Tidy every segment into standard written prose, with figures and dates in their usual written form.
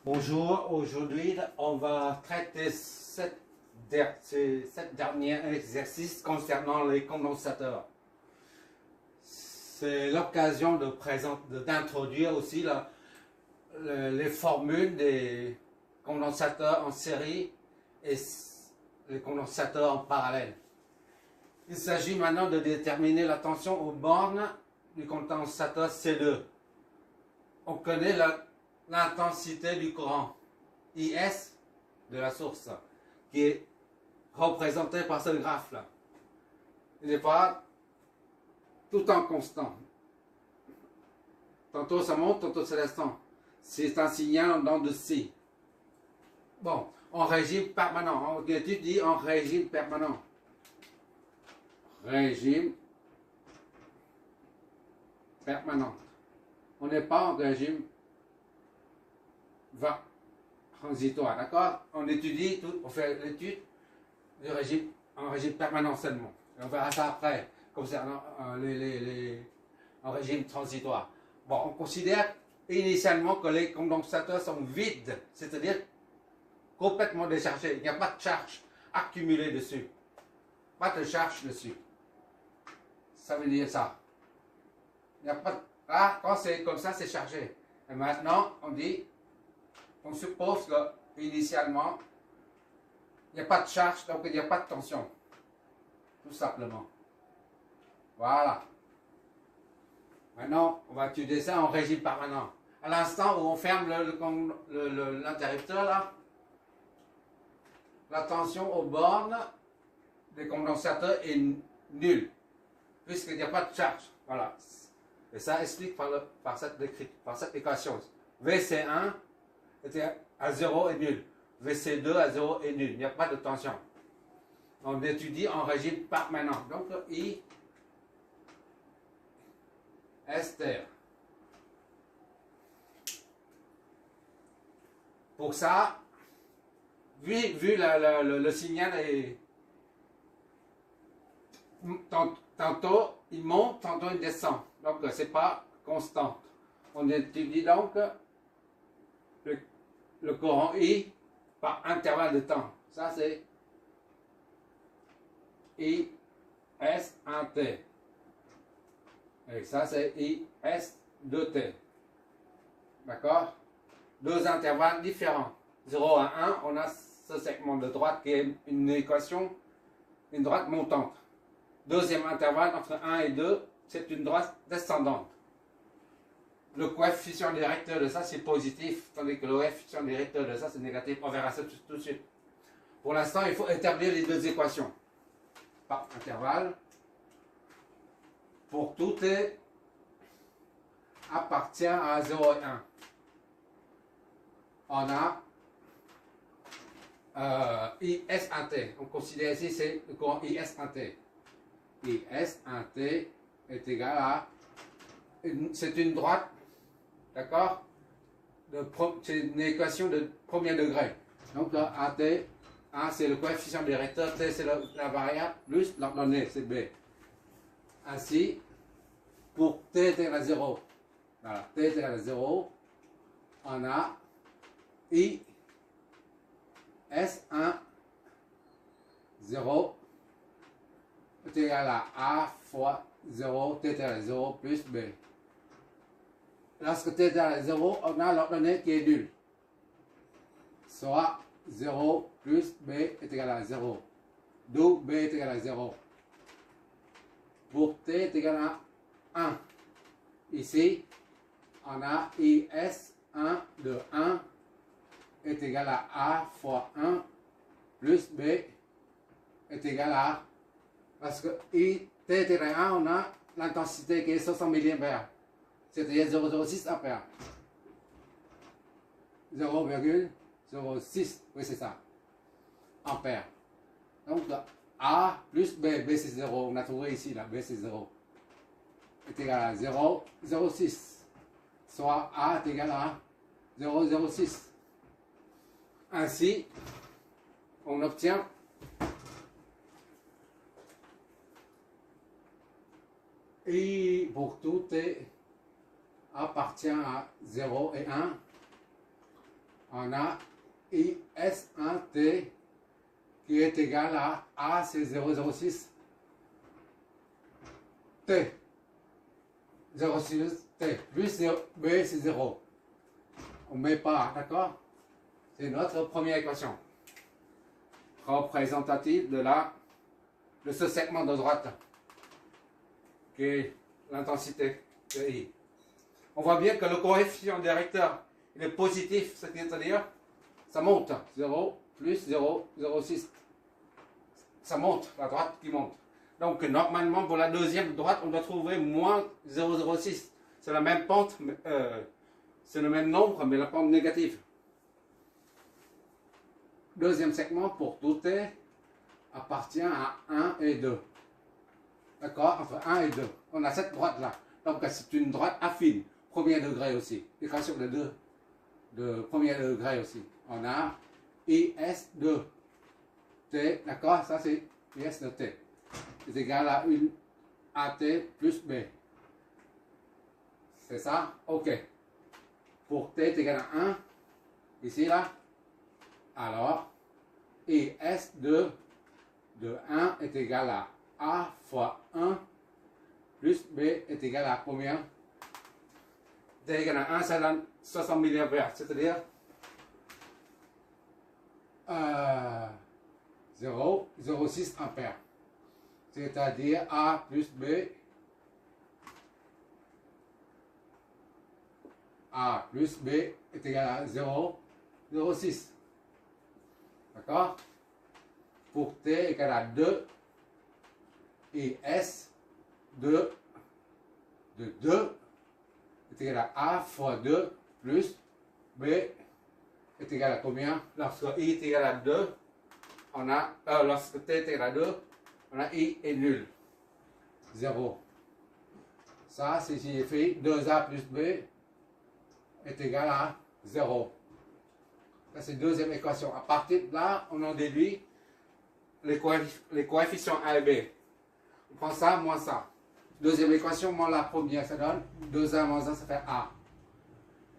Bonjour, aujourd'hui on va traiter ces 7 derniers exercices concernant les condensateurs. C'est l'occasion d'introduire aussi les formules des condensateurs en série et les condensateurs en parallèle. Il s'agit maintenant de déterminer la tension aux bornes du condensateur C2. On connaît l'intensité du courant, IS, de la source, qui est représenté par ce graphe-là. Il n'est pas tout le temps constant. Tantôt ça monte, tantôt ça descend. C'est un signal en dents de scie. Bon, en régime permanent. On étudie en régime permanent. Régime permanent. On n'est pas en régime transitoire, d'accord? On étudie, on fait l'étude du régime en régime permanent seulement. On verra ça après, concernant en régime transitoire. Bon, on considère initialement que les condensateurs sont vides, c'est-à-dire complètement déchargés. Il n'y a pas de charge accumulée dessus. Pas de charge dessus. Ça veut dire ça. Il n'y a pas de... Ah, quand c'est comme ça, c'est chargé. Et maintenant, on suppose que initialement, il n'y a pas de charge, donc il n'y a pas de tension. Tout simplement. Voilà. Maintenant, on va étudier ça en régime permanent. À l'instant où on ferme l'interrupteur, là, la tension aux bornes des condensateurs est nulle, puisqu'il n'y a pas de charge. Voilà. Et ça explique par cette équation. VC1 était à 0 et nul. VC2 à 0 et nul. Il n'y a pas de tension. On étudie en régime permanent. Donc, I Ester. Pour ça, vu le signal est tantôt il monte, tantôt il descend. Donc, c'est pas constant. On étudie donc le courant I par intervalle de temps. Ça, c'est I S1T. Et ça, c'est I S2T. D'accord? Deux intervalles différents. 0 à 1, on a ce segment de droite qui est une équation, une droite montante. Deuxième intervalle entre 1 et 2, c'est une droite descendante. Le coefficient directeur de ça, c'est positif, tandis que le coefficient directeur de ça, c'est négatif. On verra ça tout de suite. Pour l'instant, il faut établir les deux équations. Par intervalle. Pour tout T appartient à 0 et 1. On a IS1T. On considère ici c'est le courant IS1T. IS1T est égal à... C'est une droite, d'accord? C'est une équation de premier degré. Donc AT, A c'est le coefficient directeur, T c'est la variable, plus l'ordonnée, c'est B. Ainsi, pour T est égal à 0, voilà, T est égal à 0, on a I S1 0 est égal à A fois 0, T est égal à 0 plus B. Lorsque T est égal à 0, on a l'ordonnée qui est nulle. Soit 0 plus B est égal à 0. D'où B est égal à 0. Pour T est égal à 1. Ici, on a IS1 de 1 est égal à A fois 1 plus B est égal à... Parce que T est égal à 1, on a l'intensité qui est 500 mA. C'est-à-dire 0,06 ampères. 0,06, oui c'est ça, ampères. Donc A plus B, B c'est 0, on a trouvé ici, là, B c'est 0, est égal à 0,06, soit A est égal à 0,06. Ainsi, on obtient I pour tout T appartient à 0 et 1. on a IS1T qui est égal à A, c'est 0,06 T. 0,6 T plus B, c'est 0. On ne met pas, d'accord? C'est notre première équation. Représentative de ce segment de droite, qui est l'intensité de I. On voit bien que le coefficient directeur il est positif, c'est-à-dire ça monte. 0 plus 0, 0,6. Ça monte, la droite qui monte. Donc normalement pour la deuxième droite, on doit trouver moins 0,06. C'est la même pente, c'est le même nombre, mais la pente négative. Deuxième segment pour tout T appartient à 1 et 2. D'accord? Entre 1 et 2. On a cette droite-là. Donc c'est une droite affine. Premier degré aussi. Équation de 2. De premier degré aussi. On a IS de T. D'accord? Ça c'est IS de T. C'est égal à une AT plus B. C'est ça? OK. Pour T est égal à 1. Ici là. Alors, IS de 1 est égal à A fois 1 plus B est égal à combien? T égal à 1, ça donne 60 mA, c'est-à-dire 0,06 ampères. C'est-à-dire A plus B, A plus B est égal à 0,06. D'accord? Pour T égal à 2, et S de 2 est égal à A fois 2 plus B est égal à combien? Lorsque I est égal à 2, on a, lorsque T est égal à 2, on a I est nul. 0. Ça, c'est signifie 2A plus B est égal à 0. Ça, c'est deuxième équation. À partir de là, on en déduit les coefficients A et B. On prend ça moins ça. Deuxième équation moins la première, ça donne 2A moins 1, ça fait A.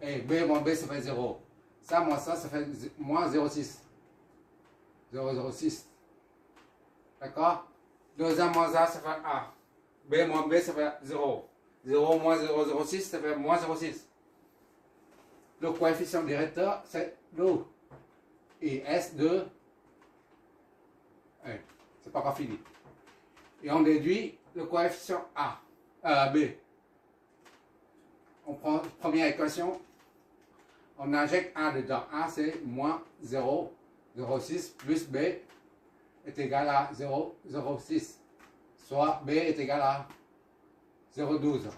Et B moins B, ça fait 0. Ça moins ça fait moins 0,6. 0,06. D'accord? 2A moins A, ça fait A. B moins B, ça fait 0. 0 moins 0,06, ça fait moins 0,6. Le coefficient directeur, c'est l'eau. Et S2, c'est pas encore fini. Et on déduit le coefficient A, B. On prend la première équation, on injecte A dedans. A c'est moins 0,06 plus B est égal à 0,06. Soit B est égal à 0,12.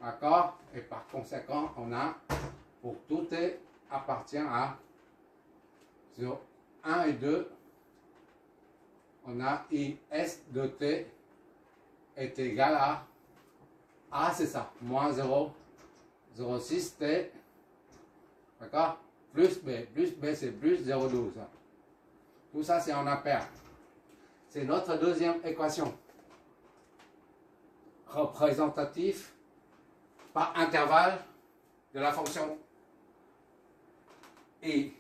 D'accord? Et par conséquent, on a, pour tout T appartient à 1 et 2, on a IS de T est égal à A, c'est ça, moins 0,06 T, d'accord? Plus B c'est plus 0,12. Tout ça c'est en ampères. C'est notre deuxième équation. Représentatif par intervalle de la fonction I.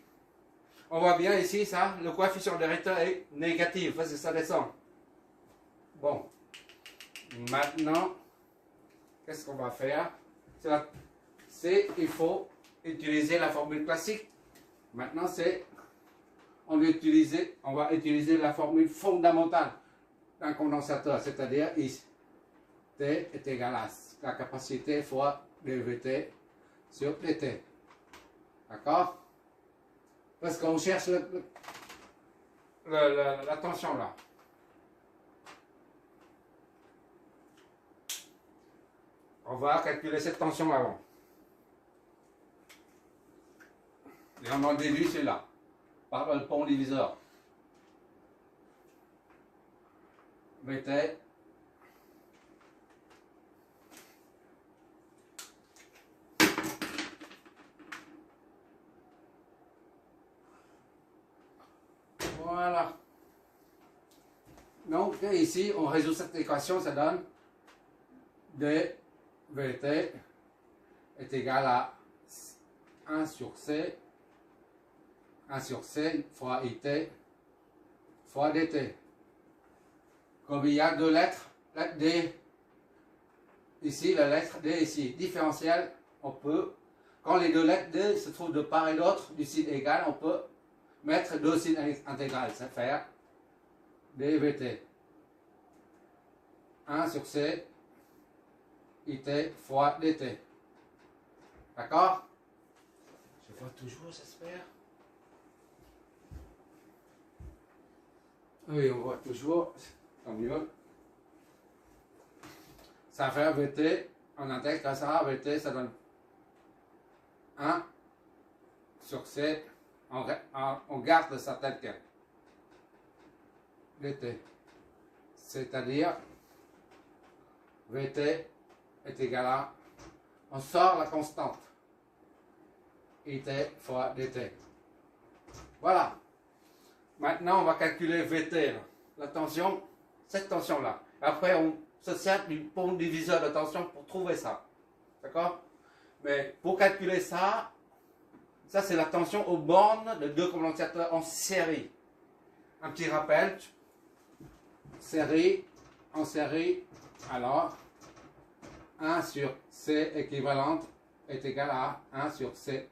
On voit bien ici, ça, le coefficient directeur est négatif, parce que ça descend. Bon. Maintenant, qu'est-ce qu'on va faire? Il faut utiliser la formule classique. Maintenant, on va utiliser la formule fondamentale d'un condensateur, c'est-à-dire ici. T est égal à la capacité fois dVT sur dt. D'accord? Parce qu'on cherche la tension là. On va calculer cette tension avant. Et on en déduit celui-là par le pont diviseur. Vt voilà. Donc ici, on résout cette équation, ça donne dVt est égal à 1 sur C 1 sur C fois IT fois DT. Comme il y a deux lettres, lettre D ici, la lettre D ici, différentielle, on peut, quand les deux lettres D se trouvent de part et d'autre du signe égal, on peut mettre deux signes intégrales, ça fait faire DVT. 1 sur C, IT fois DT. D'accord? Je vois toujours, j'espère. Oui, on voit toujours, tant mieux. Ça fait VT, on intègre ça, VT, ça donne 1 sur C, on garde ça tel quel. VT. C'est-à-dire, VT est égal à, on sort la constante, IT fois DT. Voilà. Maintenant, on va calculer VT, la tension, cette tension-là. Après, on se sert du pont diviseur de tension pour trouver ça. D'accord? Mais pour calculer ça, ça c'est la tension aux bornes de deux condensateurs en série. Un petit rappel, série, en série, alors 1 sur C équivalente est égal à 1 sur C1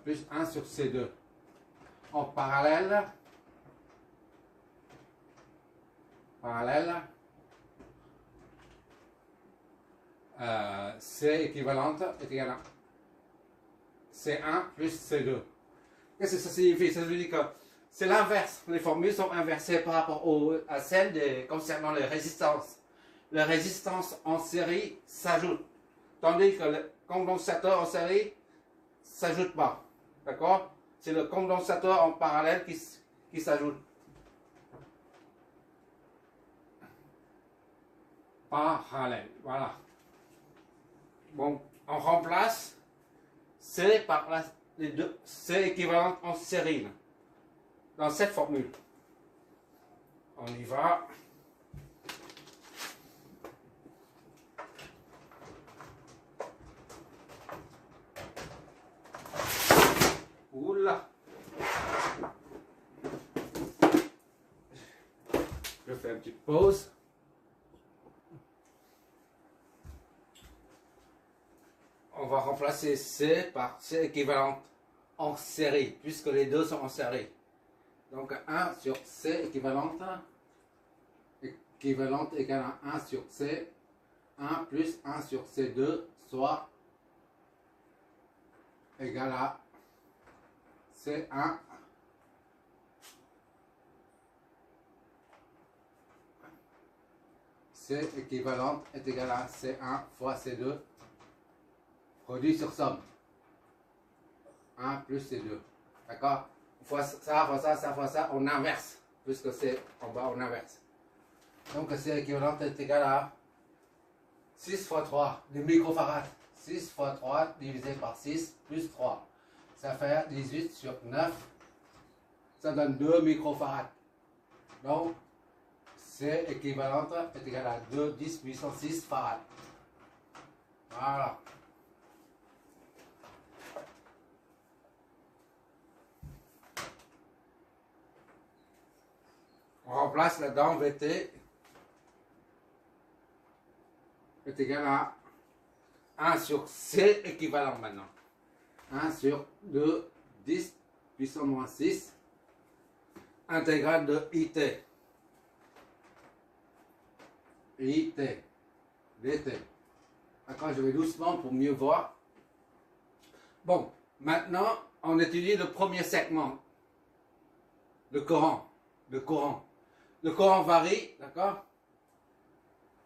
plus 1 sur C2. En parallèle, C équivalente est égal à C1 plus C2. Qu'est-ce que ça signifie? Ça veut dire que c'est l'inverse. Les formules sont inversées par rapport à celles concernant les résistances. Les résistances en série s'ajoutent, tandis que le condensateur en série ne s'ajoute pas. D'accord? C'est le condensateur en parallèle qui s'ajoute. Parallèle, voilà. Bon, on remplace C par les deux C équivalentes en série dans cette formule. On y va. Oula. Je fais une petite pause. On va remplacer C par C équivalente en série, puisque les deux sont en série. Donc 1 sur C équivalente égale à 1 sur C, 1 plus 1 sur C2, soit égal à C1 C équivalente est égal à C1 fois C2 produit sur somme 1 plus C2. D'accord? Fois ça, fois ça, ça, fois ça, on inverse, puisque c'est en bas, on inverse. Donc C équivalente est égal à 6 fois 3, des microfarads. 6 fois 3 divisé par 6 plus 3. Ça fait 18 sur 9. Ça donne 2 microfarads. Donc, C équivalente est égal à 2 10 puissance 6 farads. Voilà. On remplace là-dedans VT est égal à 1 sur C équivalent maintenant. 1 sur 2, 10 puissance moins 6, intégrale de IT. IT, DT. D'accord, je vais doucement pour mieux voir. Bon, maintenant, on étudie le premier segment. Le courant. Le courant varie, d'accord?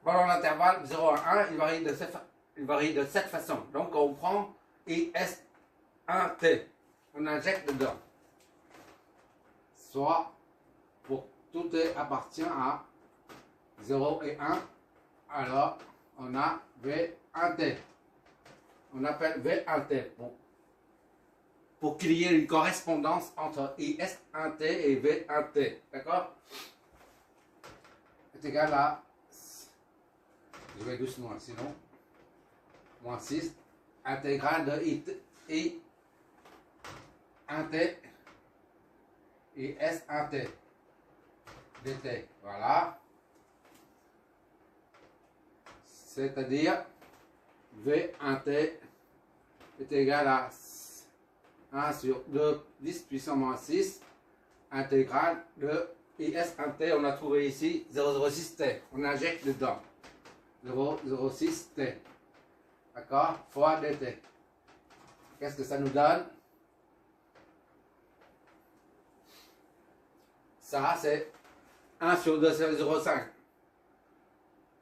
Pendant l'intervalle 0 à 1, il varie de cette façon. Donc, on prend IS1T. On injecte dedans. Soit, pour tout T appartient à 0 et 1, alors on a V1T. On appelle V1T pour qu'il y ait une correspondance entre IS1T et V1T. D'accord? C'est égal à, je vais doucement sinon, moins 6, intégrale de 1t, is 1t, dt. Voilà. C'est-à-dire V1t est égal à 1 sur 2 10 puissance moins 6 intégrale de IS1t, on a trouvé ici 0,06t, on injecte dedans 0,06t, d'accord, fois dt. Qu'est-ce que ça nous donne? Ça c'est 1 sur 2, c'est 0,5.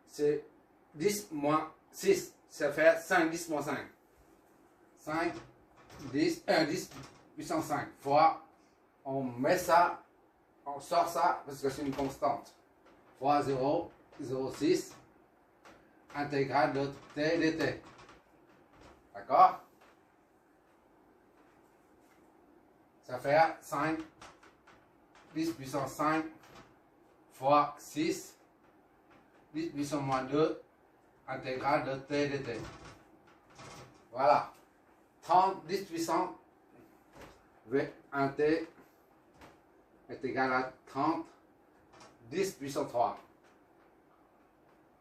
C'est 10 moins 6, ça fait 5, 10 moins 5. 5, 10, 10 puissance 5 fois, on met ça, on sort ça parce que c'est une constante, fois 0,06 intégrale de t dt. D'accord? Ça fait 5, 10 puissance 5 fois 6, 10 puissance moins 2 intégrale de t dt. Voilà. 30, 10 puissance V1t est égal à 30, 10 puissance 3.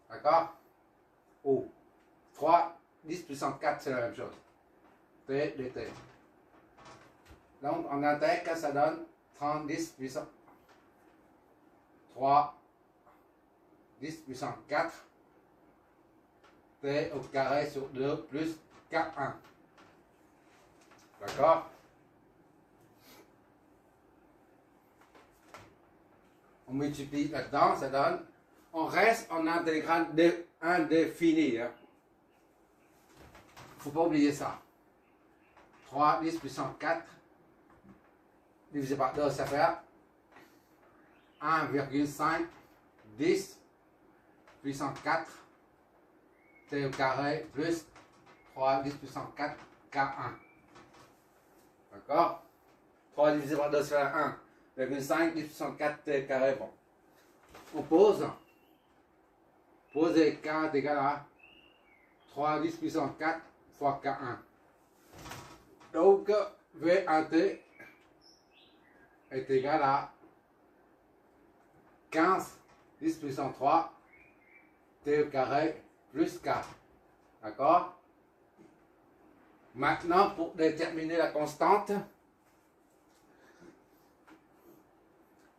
D'accord? Ou 3, 10 puissance 4, c'est la même chose. T dt. Donc, on intègre, ça donne 30, 10 puissance 3, 10 puissance 4, t au carré sur 2 plus K1. D'accord? On multiplie là-dedans, ça donne. On reste en intégrale indéfinie. Il ne faut pas oublier ça. 3, 10 puissance 4 divisé par 2, ça fait 1,5 10 puissance 4 t au carré plus 3 10 puissance 4 K1. D'accord? 3 divisé par 2, ça fait 1,5 10 puissance 4 t carré. Bon. On pose. Poser K est égal à 3 10 puissance 4 fois K1. Donc, V1t est égal à 15 10 puissance 3 t au carré plus K. D'accord? Maintenant, pour déterminer la constante,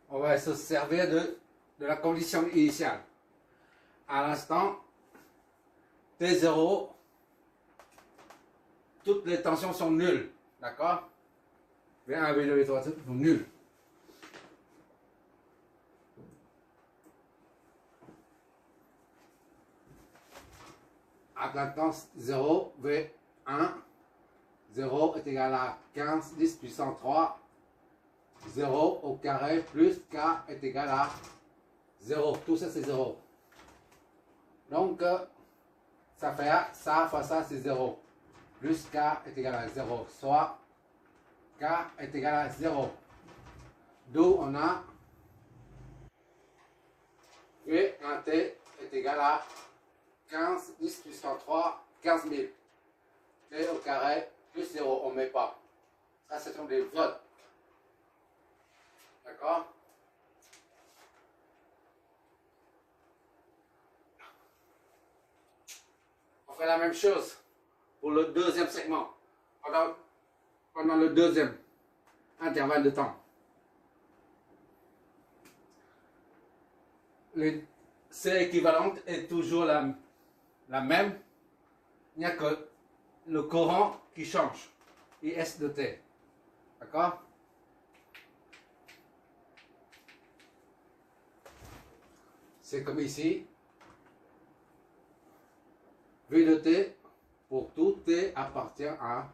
on va se servir de la condition initiale. À l'instant T0, toutes les tensions sont nulles. D'accord? V1, V2, V3 sont nulles. À l'instant 0, V1, 0 est égal à 15 10 puissance 3, 0 au carré plus K est égal à 0. Tout ça c'est 0. Donc ça fait ça fois ça c'est 0. Plus K est égal à 0. Soit K est égal à 0. D'où on a V1t est égal à 15 10 puissance 3, 15 000. T au carré plus 0, on ne met pas. Ça, ce sont des votes. D'accord? On fait la même chose pour le deuxième segment. Pendant le deuxième intervalle de temps. C équivalente est toujours la même. Il n'y a que le courant qui change. IS de T. D'accord? C'est comme ici. V de T, pour tout T appartient à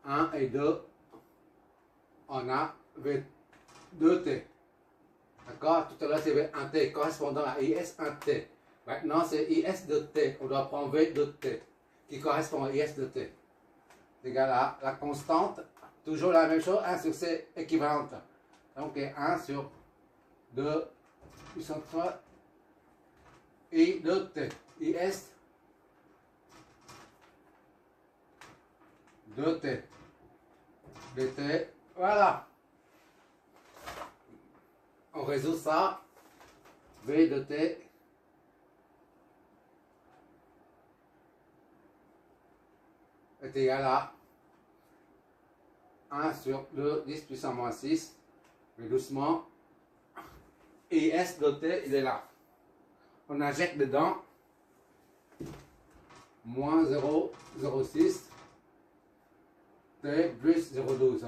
1 et 2. On a V2T. D'accord? Tout à l'heure, c'est V1T correspondant à IS1T. Maintenant, c'est IS de T. On doit prendre V de T qui correspond à IS de T. C'est égal à la constante. Toujours la même chose, 1 sur C équivalente. Donc, 1 sur 2 puissance 3 I de T. IS de T. dt Voilà. On résout ça. V de t est égal à 1 sur 2, 10 puissance moins 6. Mais doucement. Et S de t, il est là. On injecte dedans moins 0,06 t plus 0,12.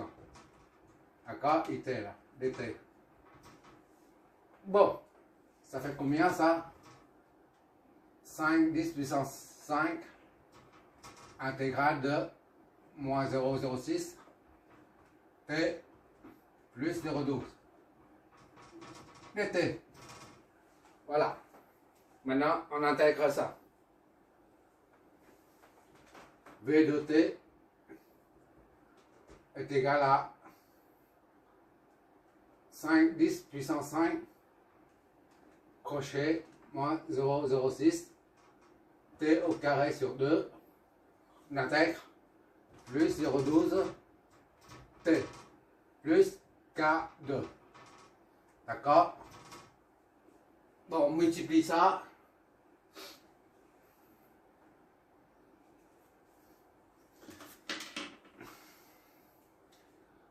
D'accord? IT là, dt. Bon, ça fait combien ça? 5, 10 puissance 5 intégrale de moins 0,06 t plus 0,12 dt. Voilà. Maintenant, on intègre ça. V de t est égal à 5, 10 puissance 5 crochet moins 0,06 t au carré sur 2. On intègre plus 0,12 t plus K2. D'accord? Bon, on multiplie ça.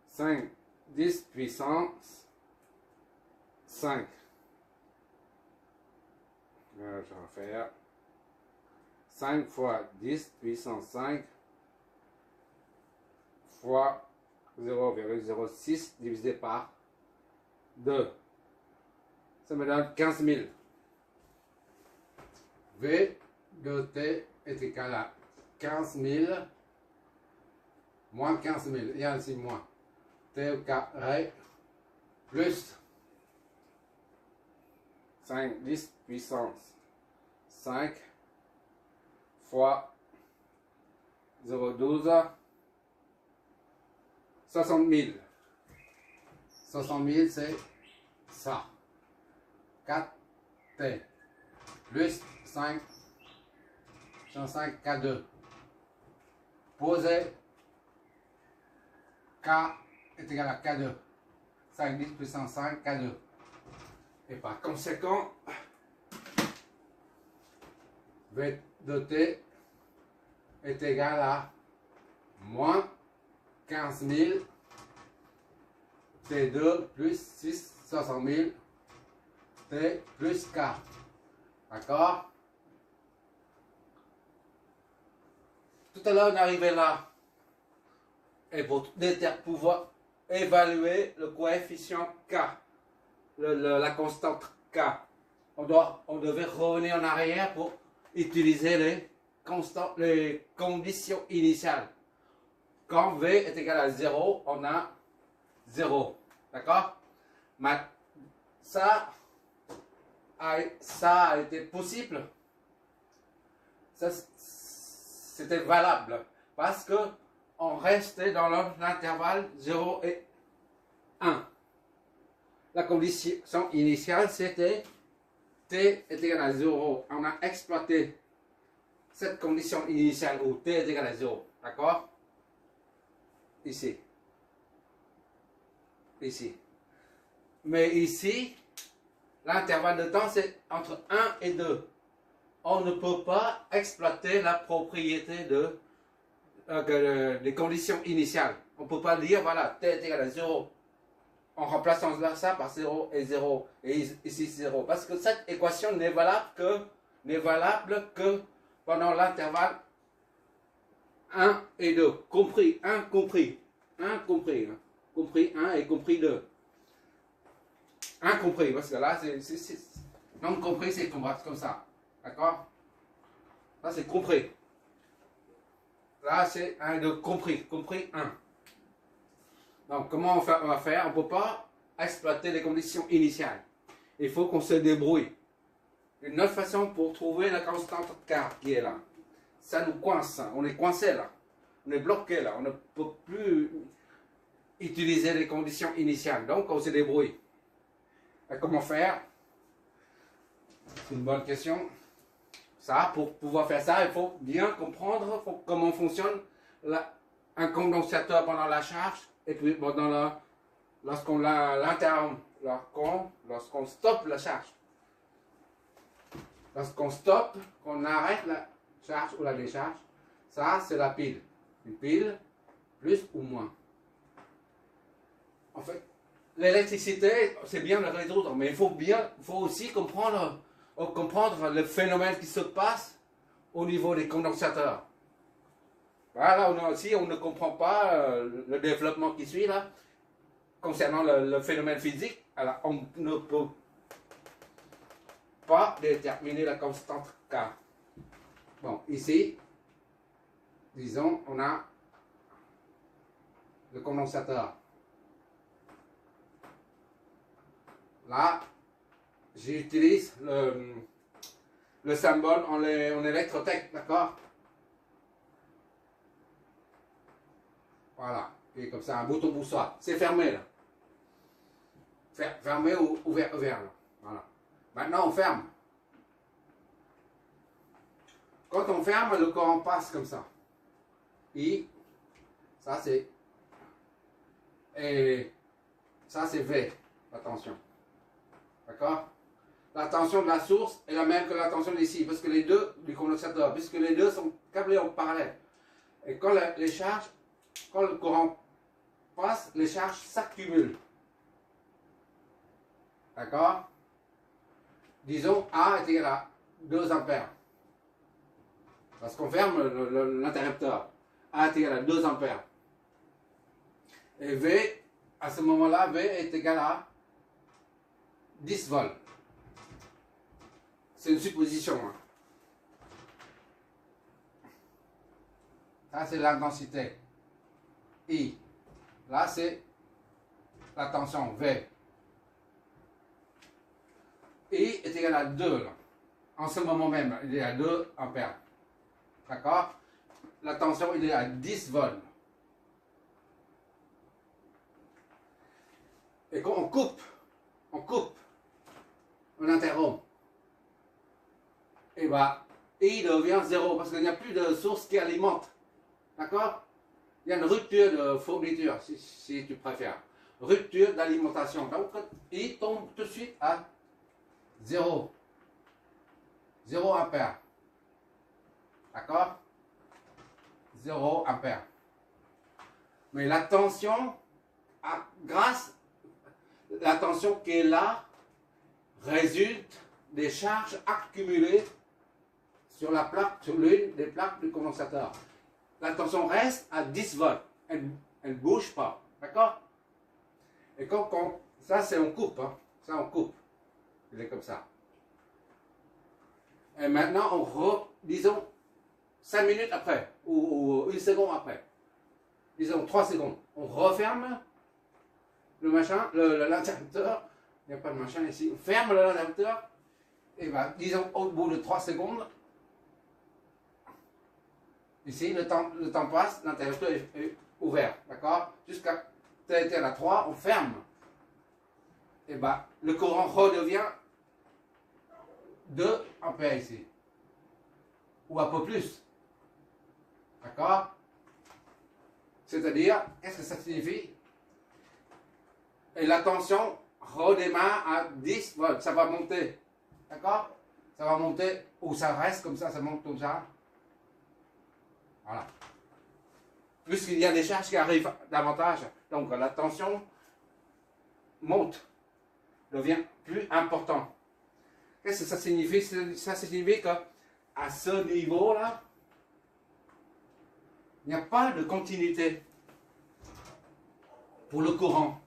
Cinq, 10 puissance 5. Je vais faire 5 fois 10 puissance 5 fois 0,06 divisé par 2. Ça me donne 15 000. V de t est égal à 15 000 moins 15 000. Il y a ici moins. T au carré plus 5, 10 puissance 5 fois 0,12 60 000. 60 000 c'est ça. 4T plus 5 105 K2. Poser K est égal à K2. 5 10 puissance 5 K2. Et par conséquent, V de T est égal à moins 15 000 T2 plus 6 60 000 T plus K. D'accord? Tout à l'heure, on est arrivé là. Et pour pouvoir évaluer le coefficient K, la constante K, on devait revenir en arrière pour utiliser les conditions initiales. Quand V est égal à 0, on a 0. D'accord? Mais ça a été possible. C'était valable. Parce que on restait dans l'intervalle 0 et 1. La condition initiale, c'était T est égal à 0. On a exploité cette condition initiale où T est égal à 0. D'accord? Ici. Ici. Mais ici, l'intervalle de temps, c'est entre 1 et 2. On ne peut pas exploiter la propriété des conditions initiales. On ne peut pas dire, voilà, T est égal à 0. En remplaçant ça par 0 et 0. Et ici 0. Parce que cette équation n'est valable que pendant l'intervalle 1 et 2. Compris 1, compris. 1, compris. Hein. Compris 1 et compris 2. 1 compris. Parce que là, c'est non compris, c'est comme ça. D'accord? Ça, c'est compris. Là, c'est 1 et 2. Compris. Compris 1. Donc, comment on va faire? On ne peut pas exploiter les conditions initiales. Il faut qu'on se débrouille. Une autre façon pour trouver la constante K qui est là. Ça nous coince. On est coincé là. On est bloqué là. On ne peut plus utiliser les conditions initiales. Donc, on se débrouille. Et comment faire? C'est une bonne question. Ça, pour pouvoir faire ça, il faut bien comprendre comment fonctionne un condensateur pendant la charge, et puis lorsqu'on l'interrompt, lorsqu'on stoppe la charge. Lorsqu'on stoppe, qu'on arrête la charge ou la décharge, ça c'est la pile. Une pile, plus ou moins. En fait, l'électricité, c'est bien de résoudre, mais il faut aussi comprendre le phénomène qui se passe au niveau des condensateurs. Voilà, si on ne comprend pas le développement qui suit là, concernant le phénomène physique, alors on ne peut pas déterminer la constante K. Bon, ici, disons, on a le condensateur. Là, j'utilise le symbole en électrotech, d'accord? Voilà, et comme ça, un bouton boussole. C'est fermé là. Fermé ou ouvert là. Voilà. Maintenant, on ferme. Quand on ferme, le courant passe comme ça. I, ça c'est. Et ça c'est V, la tension. D'accord? La tension de la source est la même que la tension d'ici, parce que les deux, du condensateur, puisque les deux sont câblés en parallèle. Et quand quand le courant passe, les charges s'accumulent. D'accord? Disons A est égal à 2 ampères. Parce qu'on ferme l'interrupteur. A est égal à 2 ampères. Et V, à ce moment-là, V est égal à 10 volts. C'est une supposition. Hein. Ça, c'est l'intensité. I. Là, c'est la tension V. I est égal à 2. Là. En ce moment même, il est à 2 ampères. D'accord? La tension, il est à 10 volts. Et quand on coupe, on interrompt. Et bien, I devient 0 parce qu'il n'y a plus de source qui alimente. D'accord? Il y a une rupture de fourniture, si tu préfères. Rupture d'alimentation. Donc, I tombe tout de suite à 0. 0 ampère. D'accord? 0 ampère. Mais la tension, la tension qui est là, résulte des charges accumulées sur l'une des plaques du condensateur. La tension reste à 10 volts. Elle ne bouge pas. D'accord? Et ça c'est on coupe. Hein. Ça on coupe. Il est comme ça. Et maintenant disons 5 minutes après, ou 1 seconde après. Disons 3 secondes. On referme le machin, l'interrupteur. Il n'y a pas de machin ici. On ferme l'interrupteur. Et bien, disons au bout de 3 secondes, ici, le temps passe, l'interrupteur est ouvert. D'accord? Jusqu'à la 3, on ferme. Et bien, le courant redevient 2 ampères ici. Ou un peu plus. D'accord? C'est-à-dire, qu'est-ce que ça signifie? Et la tension redémarre à 10 volts. Ça va monter. D'accord? Ça va monter, ou ça reste comme ça monte comme ça. Voilà. Puisqu'il y a des charges qui arrivent davantage, donc la tension monte, devient plus important. Qu'est-ce que ça signifie? Ça signifie qu'à ce niveau-là, il n'y a pas de continuité pour le courant.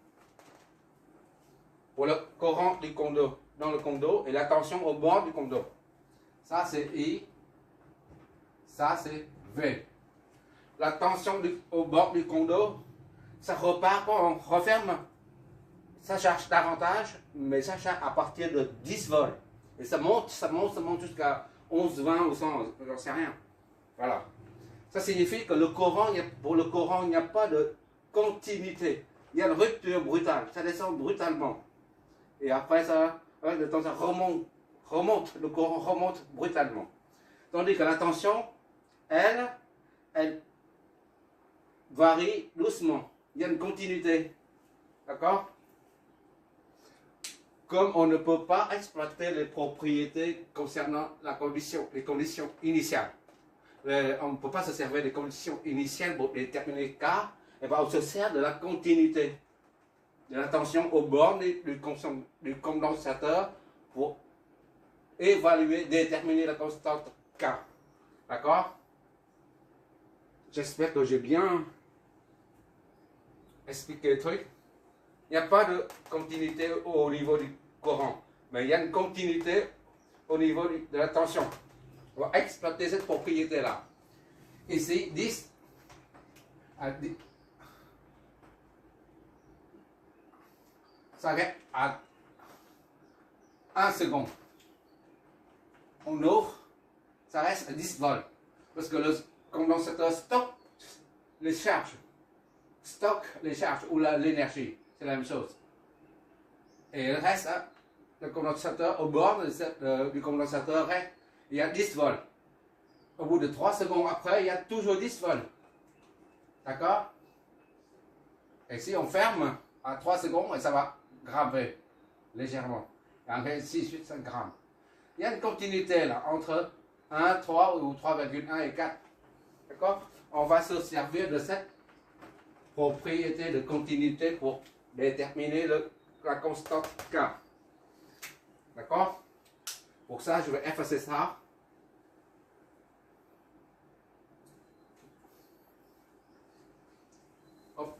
Pour le courant du condo, dans le condo, et la tension au bord du condo. Ça c'est I, ça c'est V. La tension au bord du condo, ça repart quand on referme. Ça charge davantage, mais ça charge à partir de 10 volts. Et ça monte jusqu'à 11, 20 ou 100, j'en sais rien. Voilà. Ça signifie que pour le courant, il n'y a pas de continuité. Il y a une rupture brutale. Ça descend brutalement. Et après ça, le temps ça remonte, le courant remonte brutalement. Tandis que la tension, elle varie doucement. Il y a une continuité. D'accord? Comme on ne peut pas exploiter les propriétés concernant les conditions initiales. On ne peut pas se servir des conditions initiales pour déterminer K, et bien on se sert de la continuité, de la tension aux bornes du condensateur pour évaluer, déterminer la constante K. D'accord? J'espère que j'ai bien expliqué le truc. Il n'y a pas de continuité au niveau du courant, mais il y a une continuité au niveau de la tension. On va exploiter cette propriété-là. Ici, 10 à 10. Ça reste à 1 seconde. On ouvre, ça reste à 10 volts. Parce que le condensateur stocke les charges. Ou l'énergie. C'est la même chose. Et le reste, le condensateur, au bord du condensateur, il y a 10 volts. Au bout de 3 secondes après, il y a toujours 10 volts. D'accord? Et si on ferme à 3 secondes, et ça va graver légèrement. Et ainsi de suite, ça grave. Il y a une continuité là, entre 1, 3 ou 3,1 et 4. D'accord? On va se servir de cette propriété de continuité pour déterminer la constante K. D'accord? Pour ça, je vais effacer ça. Hop.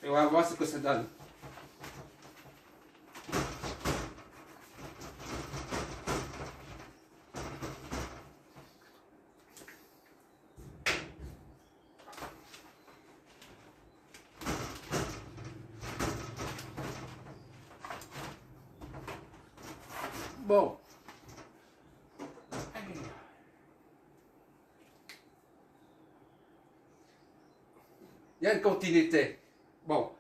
Et on va voir ce que ça donne. Bon. Il y a une continuité. Bon,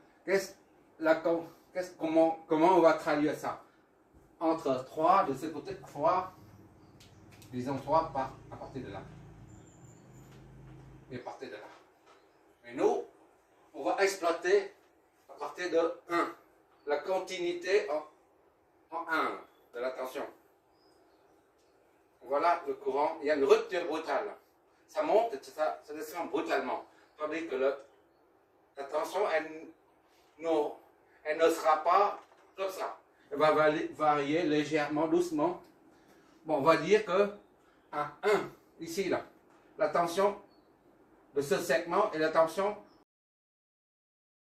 comment on va traduire ça? Entre 3, de ce côté, 3, disons 3 à partir de là. Et à partir de là. Et nous, on va exploiter à partir de 1. La continuité en 1 de la tension. Voilà le courant. Il y a une rupture brutale. Ça monte et ça descend brutalement. Tandis que la tension, elle ne sera pas comme ça. Elle va varier légèrement, doucement. Bon, on va dire que à 1, ici, là, la tension de ce segment et la tension